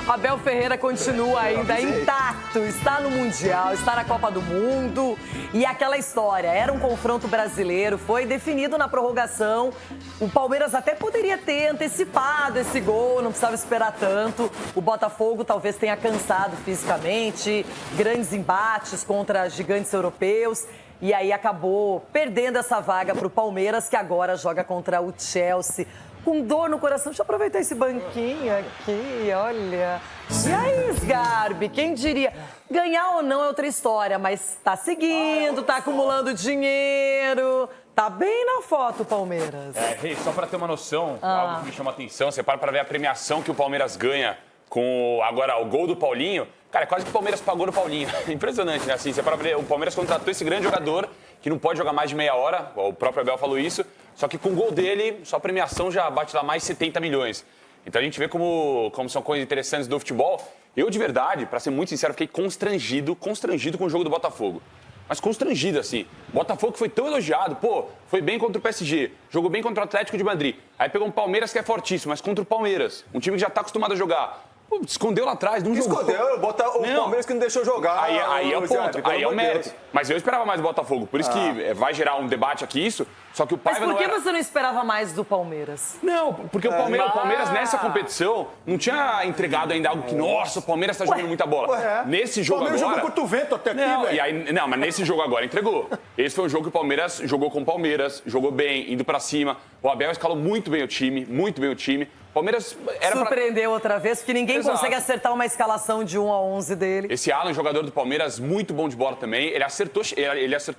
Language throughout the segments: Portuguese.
Abel Ferreira continua ainda intacto, está no Mundial, está na Copa do Mundo. E aquela história, era um confronto brasileiro, foi definido na prorrogação. O Palmeiras até poderia ter antecipado esse gol, não precisava esperar tanto. O Botafogo talvez tenha cansado fisicamente, grandes embates contra gigantes europeus. E aí acabou perdendo essa vaga para o Palmeiras, que agora joga contra o Chelsea. Com dor no coração. Deixa eu aproveitar esse banquinho aqui, olha. E aí, Sgarbi, quem diria? Ganhar ou não é outra história, mas tá seguindo, tá acumulando dinheiro. Tá bem na foto, Palmeiras. Rei, só pra ter uma noção, algo que me chama a atenção, você para pra ver a premiação que o Palmeiras ganha com agora o gol do Paulinho. Cara, quase que o Palmeiras pagou no Paulinho. Impressionante, né? Assim, você para ver, o Palmeiras contratou esse grande jogador que não pode jogar mais de meia hora, o próprio Abel falou isso, só que com o gol dele, só a premiação já bate lá mais 70 milhões. Então a gente vê como são coisas interessantes do futebol. Eu, de verdade, pra ser muito sincero, fiquei constrangido com o jogo do Botafogo. Mas constrangido, assim. O Botafogo foi tão elogiado, pô, foi bem contra o PSG, jogou bem contra o Atlético de Madrid. Aí pegou um Palmeiras que é fortíssimo, mas contra o Palmeiras, um time que já tá acostumado a jogar. Pô, escondeu lá atrás, não jogou. Escondeu, o Palmeiras que não deixou jogar. Aí é o ponto, aí é o mérito. Mas eu esperava mais do Botafogo, por isso que vai gerar um debate aqui isso, só que o Paiva Mas por que você não esperava mais do Palmeiras? Não, porque o Palmeiras nessa competição não tinha entregado ainda algo que, nossa, o Palmeiras tá jogando muita bola. Nesse jogo agora... O Palmeiras jogou contra o vento até aqui, não, velho. Mas nesse jogo agora entregou. Esse foi um jogo que o Palmeiras jogou com o Palmeiras, jogou bem, indo pra cima. O Abel escalou muito bem o time, muito bem o time. Palmeiras era surpreendeu outra vez, porque ninguém consegue acertar uma escalação de 1 a 11 dele. Esse Alan, jogador do Palmeiras, muito bom de bola também, ele acertou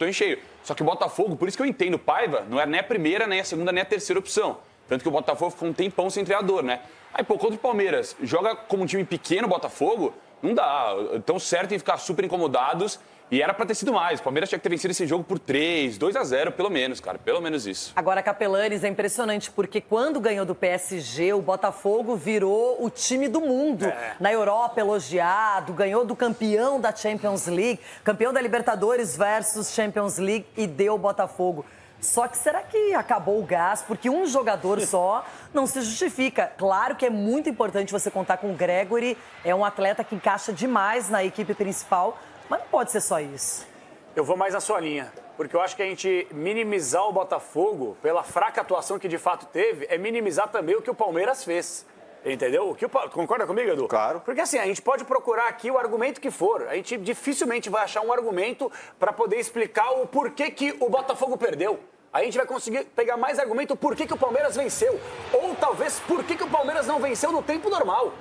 em cheio. Só que o Botafogo, por isso que eu entendo, o Paiva não era nem a primeira, nem a segunda, nem a terceira opção. Tanto que o Botafogo ficou um tempão sem treinador, né? Aí, pô, contra o Palmeiras, joga como um time pequeno o Botafogo, não dá. Tão certo em ficar super incomodados. E era pra ter sido mais. O Palmeiras tinha que ter vencido esse jogo por 2-0, pelo menos, cara. Pelo menos isso. Agora, Capelanes, é impressionante, porque quando ganhou do PSG, o Botafogo virou o time do mundo. Na Europa, elogiado, ganhou do campeão da Champions League, campeão da Libertadores versus Champions League, e deu o Botafogo. Só que será que acabou o gás? Porque um jogador só não se justifica. Claro que é muito importante você contar com o Gregore, é um atleta que encaixa demais na equipe principal, mas não pode ser só isso. Eu vou mais na sua linha, porque eu acho que a gente minimizar o Botafogo pela fraca atuação que de fato teve é minimizar também o que o Palmeiras fez. Entendeu? Concorda comigo, Edu? Claro. Porque assim, a gente pode procurar aqui o argumento que for. A gente dificilmente vai achar um argumento para poder explicar o porquê que o Botafogo perdeu. A gente vai conseguir pegar mais argumento por que o Palmeiras venceu. Ou talvez por que o Palmeiras não venceu no tempo normal.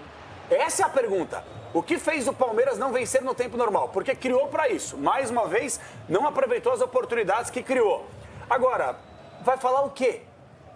Essa é a pergunta. O que fez o Palmeiras não vencer no tempo normal? Porque criou para isso. Mais uma vez, não aproveitou as oportunidades que criou. Agora, vai falar o quê?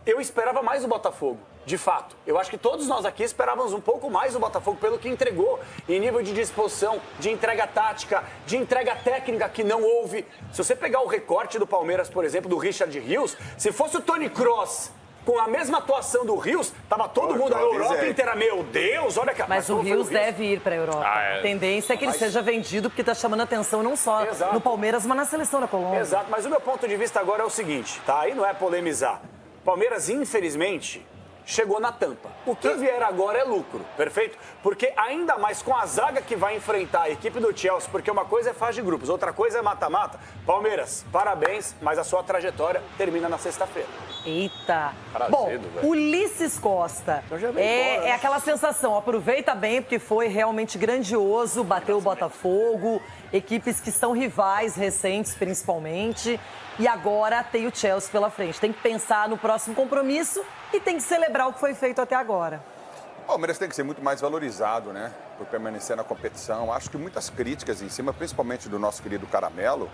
Eu esperava mais o Botafogo, de fato. Eu acho que todos nós aqui esperávamos um pouco mais o Botafogo pelo que entregou em nível de disposição, de entrega tática, de entrega técnica que não houve. Se você pegar o recorte do Palmeiras, por exemplo, do Richard Rios, se fosse o Toni Kroos com a mesma atuação do Rios, tava todo mundo, a Europa inteira, meu Deus, olha que... Mas o Rios deve ir para a Europa. A tendência é que ele seja vendido, porque está chamando atenção não só no Palmeiras, mas na seleção da Colômbia. Exato, mas o meu ponto de vista agora é o seguinte, tá? Aí não é polemizar. Palmeiras, infelizmente, chegou na tampa. O que vier agora é lucro, perfeito? Porque ainda mais com a zaga que vai enfrentar a equipe do Chelsea, porque uma coisa é fase de grupos, outra coisa é mata-mata. Palmeiras, parabéns, mas a sua trajetória termina na sexta-feira. Eita! Bom, Ulisses Costa, é aquela sensação, aproveita bem, porque foi realmente grandioso, bateu o Botafogo, equipes que são rivais recentes, principalmente, e agora tem o Chelsea pela frente. Tem que pensar no próximo compromisso e tem que celebrar o que foi feito até agora. O Palmeiras tem que ser muito mais valorizado, né? Por permanecer na competição. Acho que muitas críticas em cima, principalmente do nosso querido Caramelo.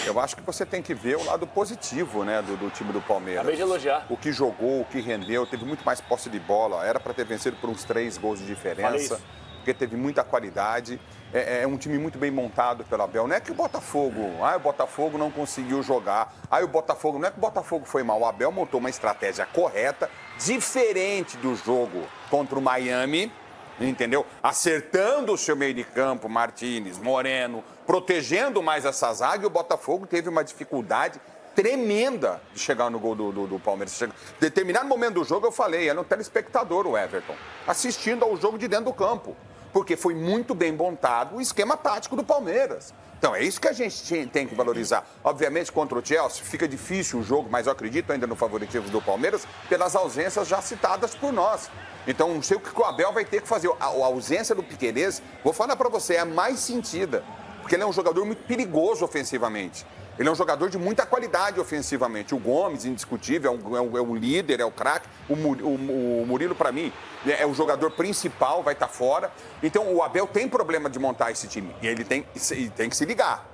Eu acho que você tem que ver o lado positivo, né, do time do Palmeiras. Acabei de elogiar. O que jogou, o que rendeu, teve muito mais posse de bola. Era para ter vencido por uns 3 gols de diferença. Porque teve muita qualidade. É um time muito bem montado pelo Abel. Não é que o Botafogo não conseguiu jogar. Não é que o Botafogo foi mal. O Abel montou uma estratégia correta, diferente do jogo contra o Miami, entendeu? Acertando o seu meio de campo, Martínez, Moreno, protegendo mais essa zaga. E o Botafogo teve uma dificuldade tremenda de chegar no gol do Palmeiras. Determinado momento do jogo, eu falei, era um telespectador o Everton, assistindo ao jogo de dentro do campo. Porque foi muito bem montado o esquema tático do Palmeiras. Então, é isso que a gente tem que valorizar. Obviamente, contra o Chelsea, fica difícil o jogo, mas eu acredito ainda no favoritismo do Palmeiras pelas ausências já citadas por nós. Então, não sei o que o Abel vai ter que fazer. A ausência do Piquerez, vou falar para você, é a mais sentida. Porque ele é um jogador muito perigoso ofensivamente. Ele é um jogador de muita qualidade ofensivamente. O Gomes, indiscutível, é um líder, é o craque. O Murilo, para mim, é o jogador principal, vai estar fora. Então, o Abel tem problema de montar esse time. E ele tem que se ligar.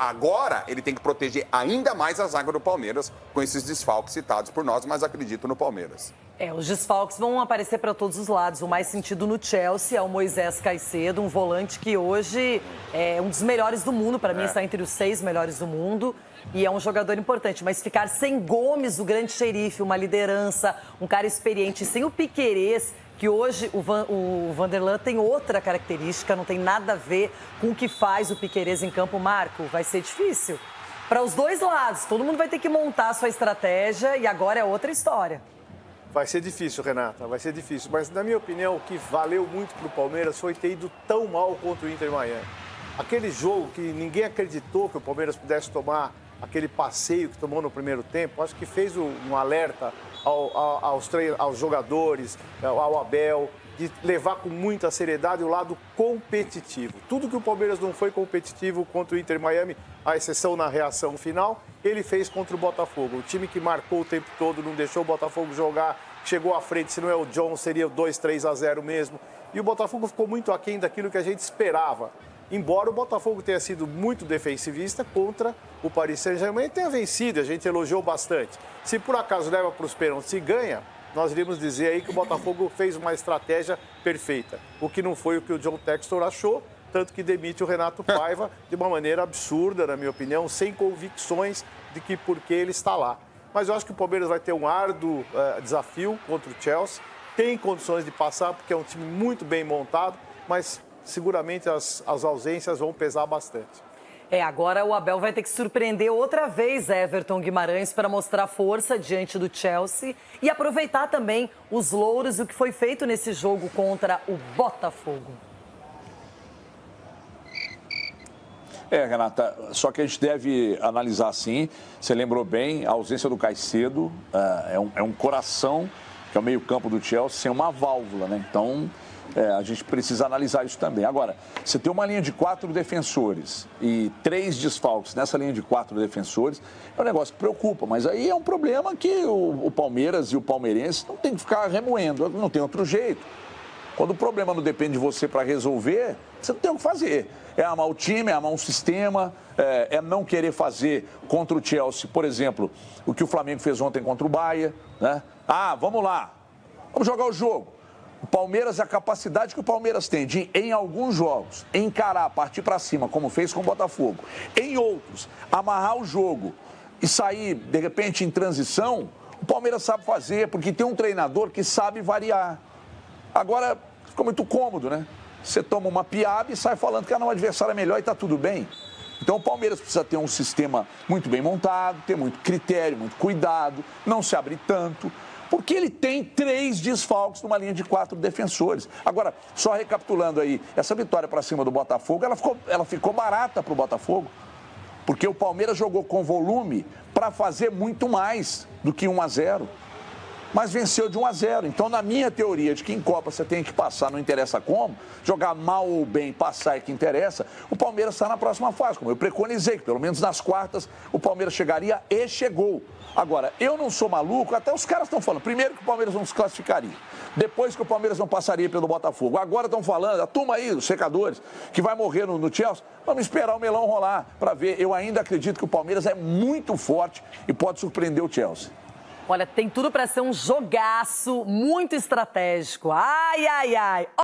Agora, ele tem que proteger ainda mais a zaga do Palmeiras com esses desfalques citados por nós, mas acredito no Palmeiras. Os desfalques vão aparecer para todos os lados. O mais sentido no Chelsea é o Moisés Caicedo, um volante que hoje é um dos melhores do mundo. Para mim, está entre os 6 melhores do mundo. E é um jogador importante. Mas ficar sem Gomes, o grande xerife, uma liderança, um cara experiente, sem o Piquerez, que hoje o Vanderlan tem outra característica, não tem nada a ver com o que faz o Piquerez em campo. Marco, vai ser difícil. Para os dois lados, todo mundo vai ter que montar a sua estratégia e agora é outra história. Vai ser difícil, Renata, vai ser difícil. Mas, na minha opinião, o que valeu muito para o Palmeiras foi ter ido tão mal contra o Inter Miami. Aquele jogo que ninguém acreditou que o Palmeiras pudesse tomar aquele passeio que tomou no primeiro tempo, acho que fez um alerta aos jogadores, ao Abel, de levar com muita seriedade o lado competitivo. Tudo que o Palmeiras não foi competitivo contra o Inter Miami, à exceção na reação final, ele fez contra o Botafogo. O time que marcou o tempo todo, não deixou o Botafogo jogar, chegou à frente, se não é o John, seria o 2-3-0 mesmo. E o Botafogo ficou muito aquém daquilo que a gente esperava. Embora o Botafogo tenha sido muito defensivista contra o Paris Saint-Germain, tenha vencido, a gente elogiou bastante. Se por acaso leva para os pênaltis e ganha, nós iríamos dizer aí que o Botafogo fez uma estratégia perfeita. O que não foi o que o John Textor achou, tanto que demite o Renato Paiva de uma maneira absurda, na minha opinião, sem convicções de que por que ele está lá. Mas eu acho que o Palmeiras vai ter um árduo desafio contra o Chelsea, tem condições de passar, porque é um time muito bem montado, mas seguramente as ausências vão pesar bastante. Agora o Abel vai ter que surpreender outra vez Everton Guimarães para mostrar força diante do Chelsea e aproveitar também os louros e o que foi feito nesse jogo contra o Botafogo. Renata, só que a gente deve analisar assim, você lembrou bem, a ausência do Caicedo é um coração, que é o meio-campo do Chelsea, sem uma válvula, né? Então, a gente precisa analisar isso também. Agora, você tem uma linha de 4 defensores e 3 desfalques nessa linha de 4 defensores, é um negócio que preocupa, mas aí é um problema que o Palmeiras e o palmeirense não tem que ficar remoendo, não tem outro jeito. Quando o problema não depende de você para resolver, você não tem o que fazer. É amar o time, é amar um sistema, é não querer fazer contra o Chelsea, por exemplo, o que o Flamengo fez ontem contra o Bahia, né? Vamos lá, vamos jogar o jogo. O Palmeiras, a capacidade que o Palmeiras tem de, em alguns jogos, encarar, partir para cima, como fez com o Botafogo. Em outros, amarrar o jogo e sair, de repente, em transição, o Palmeiras sabe fazer, porque tem um treinador que sabe variar. Agora, ficou muito cômodo, né? Você toma uma piaba e sai falando que o adversário é melhor e está tudo bem. Então, o Palmeiras precisa ter um sistema muito bem montado, ter muito critério, muito cuidado, não se abrir tanto, porque ele tem 3 desfalques numa linha de 4 defensores. Agora, só recapitulando aí, essa vitória para cima do Botafogo, ela ficou barata para o Botafogo, porque o Palmeiras jogou com volume para fazer muito mais do que 1-0. Mas venceu de 1-0. Então, na minha teoria de que em Copa você tem que passar, não interessa como, jogar mal ou bem, passar é que interessa, o Palmeiras está na próxima fase, como eu preconizei, que pelo menos nas quartas o Palmeiras chegaria e chegou. Agora, eu não sou maluco, até os caras estão falando, primeiro que o Palmeiras não se classificaria, depois que o Palmeiras não passaria pelo Botafogo, agora estão falando, a turma aí, os secadores, que vai morrer no Chelsea, vamos esperar o melão rolar para ver. Eu ainda acredito que o Palmeiras é muito forte e pode surpreender o Chelsea. Olha, tem tudo para ser um jogaço muito estratégico. Ai, ai, ai.